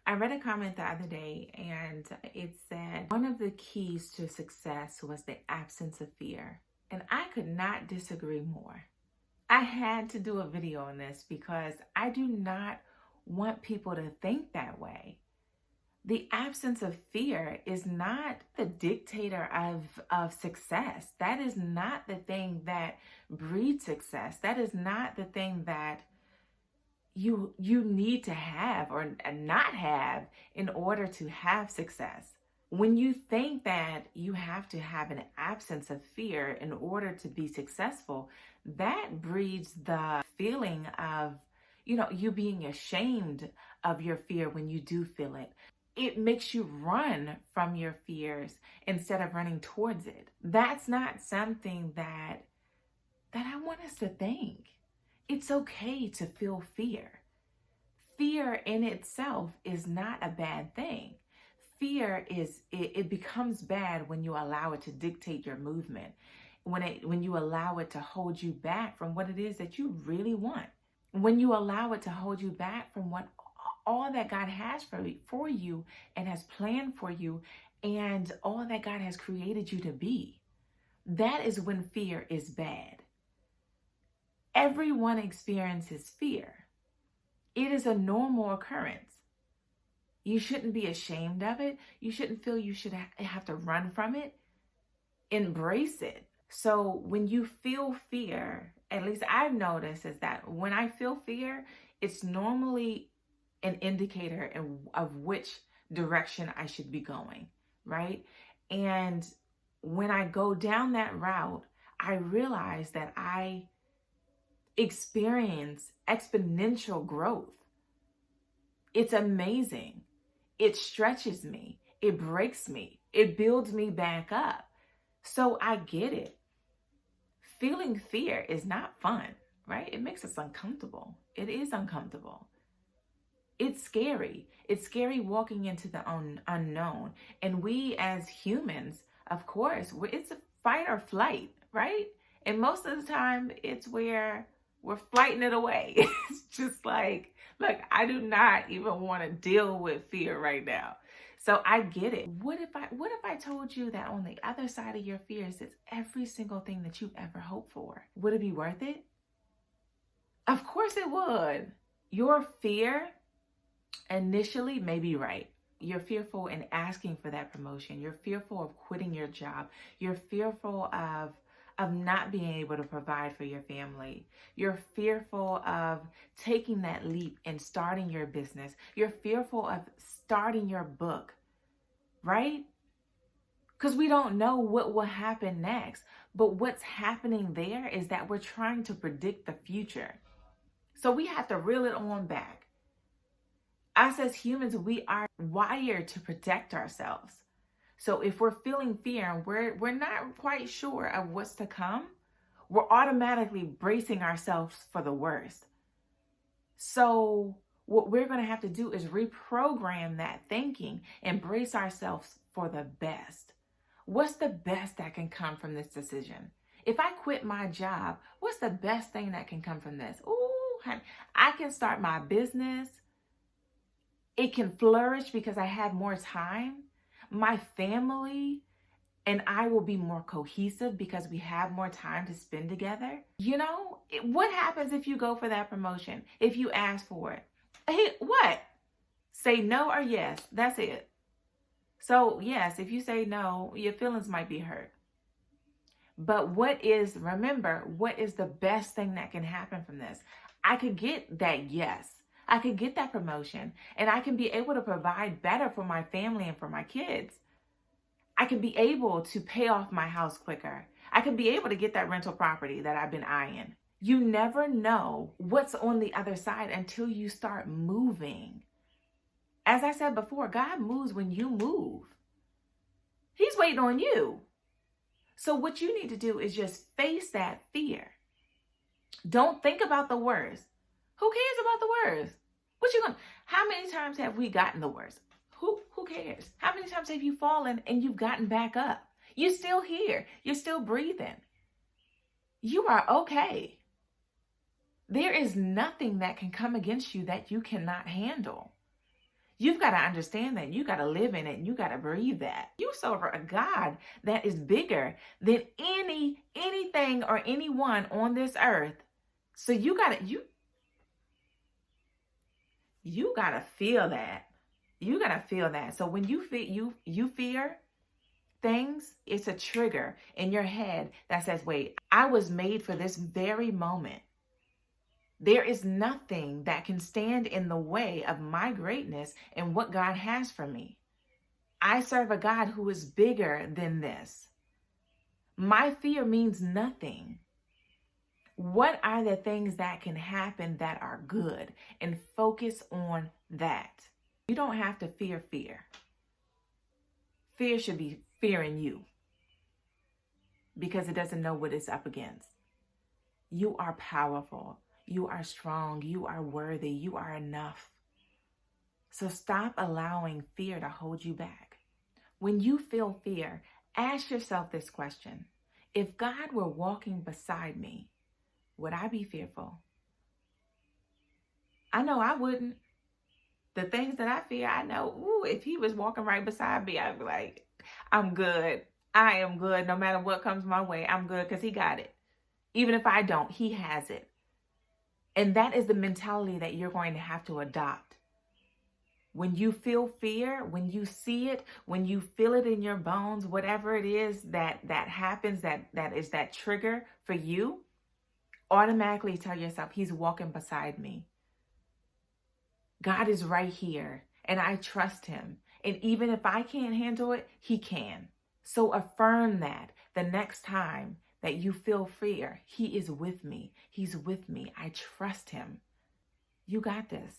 I read a comment the other day and it said one of the keys to success was the absence of fear. And I could not disagree more. I had to do a video on this because I do not want people to think that way. The absence of fear is not the dictator of success. That is not the thing that breeds success. That is not the thing that you need to have or not have in order to have success. When you think that you have to have an absence of fear in order to be successful, that breeds the feeling of, you being ashamed of your fear when you do feel it. It makes you run from your fears instead of running towards it. That's not something that I want us to think. It's okay to feel fear. Fear in itself is not a bad thing. Fear it becomes bad when you allow it to dictate your movement, when you allow it to hold you back from what it is that you really want, when you allow it to hold you back from what all that God has for you and has planned for you and all that God has created you to be. That is when fear is bad. Everyone experiences fear. It is a normal occurrence. You shouldn't be ashamed of it. You shouldn't feel you should have to run from it. Embrace it. So when you feel fear, at least I've noticed is that when I feel fear, it's normally an indicator of which direction I should be going, right? And when I go down that route, I realize that I experience exponential growth. It's amazing. It stretches me. It breaks me. It builds me back up. So I get it. Feeling fear is not fun, right? It makes us uncomfortable. It is uncomfortable. It's scary. It's scary walking into the unknown. And we as humans, of course, it's a fight or flight, right? And most of the time, it's where we're fighting it away. It's just like, look, I do not even want to deal with fear right now. So I get it. What if I told you that on the other side of your fears is every single thing that you've ever hoped for? Would it be worth it? Of course it would. Your fear initially may be right. You're fearful in asking for that promotion. You're fearful of quitting your job. You're fearful of not being able to provide for your family. You're fearful of taking that leap and starting your business. You're fearful of starting your book, right? Because we don't know what will happen next. But what's happening there is that we're trying to predict the future. So we have to reel it on back. Us as humans, we are wired to protect ourselves. So if we're feeling fear and we're not quite sure of what's to come, we're automatically bracing ourselves for the worst. So what we're going to have to do is reprogram that thinking and brace ourselves for the best. What's the best that can come from this decision? If I quit my job, what's the best thing that can come from this? Ooh, honey, I can start my business. It can flourish because I have more time. My family and I will be more cohesive because we have more time to spend together. What happens if you go for that promotion? If you ask for it? Hey, what? Say no or yes. That's it. So yes, if you say no, your feelings might be hurt. But remember, what is the best thing that can happen from this? I could get that yes. I could get that promotion and I can be able to provide better for my family and for my kids. I can be able to pay off my house quicker. I can be able to get that rental property that I've been eyeing. You never know what's on the other side until you start moving. As I said before, God moves when you move. He's waiting on you. So what you need to do is just face that fear. Don't think about the worst. Who cares about the worst? How many times have we gotten the worst? Who cares? How many times have you fallen and you've gotten back up? You're still here. You're still breathing. You are okay. There is nothing that can come against you that you cannot handle. You've got to understand that. You got to live in it, and you got to breathe that. You serve a God that is bigger than anything or anyone on this earth. So you got to feel that. You got to feel that. So when you feel you fear things, it's a trigger in your head that says, "Wait, I was made for this very moment. There is nothing that can stand in the way of my greatness and what God has for me. I serve a God who is bigger than this. My fear means nothing. What are the things that can happen that are good? And focus on that. You don't have to fear fear. Fear should be fearing you because it doesn't know what it's up against. You are powerful. You are strong. You are worthy. You are enough. So stop allowing fear to hold you back. When you feel fear, ask yourself this question. If God were walking beside me, would I be fearful? I know I wouldn't. The things that I fear, I know, if he was walking right beside me, I'd be like, I'm good. I am good. No matter what comes my way, I'm good because he got it. Even if I don't, he has it. And that is the mentality that you're going to have to adopt. When you feel fear, when you see it, when you feel it in your bones, whatever it is that happens, that is that trigger for you, automatically tell yourself, he's walking beside me. God is right here, and I trust him. And even if I can't handle it, he can. So affirm that the next time that you feel fear, he is with me. He's with me. I trust him. You got this.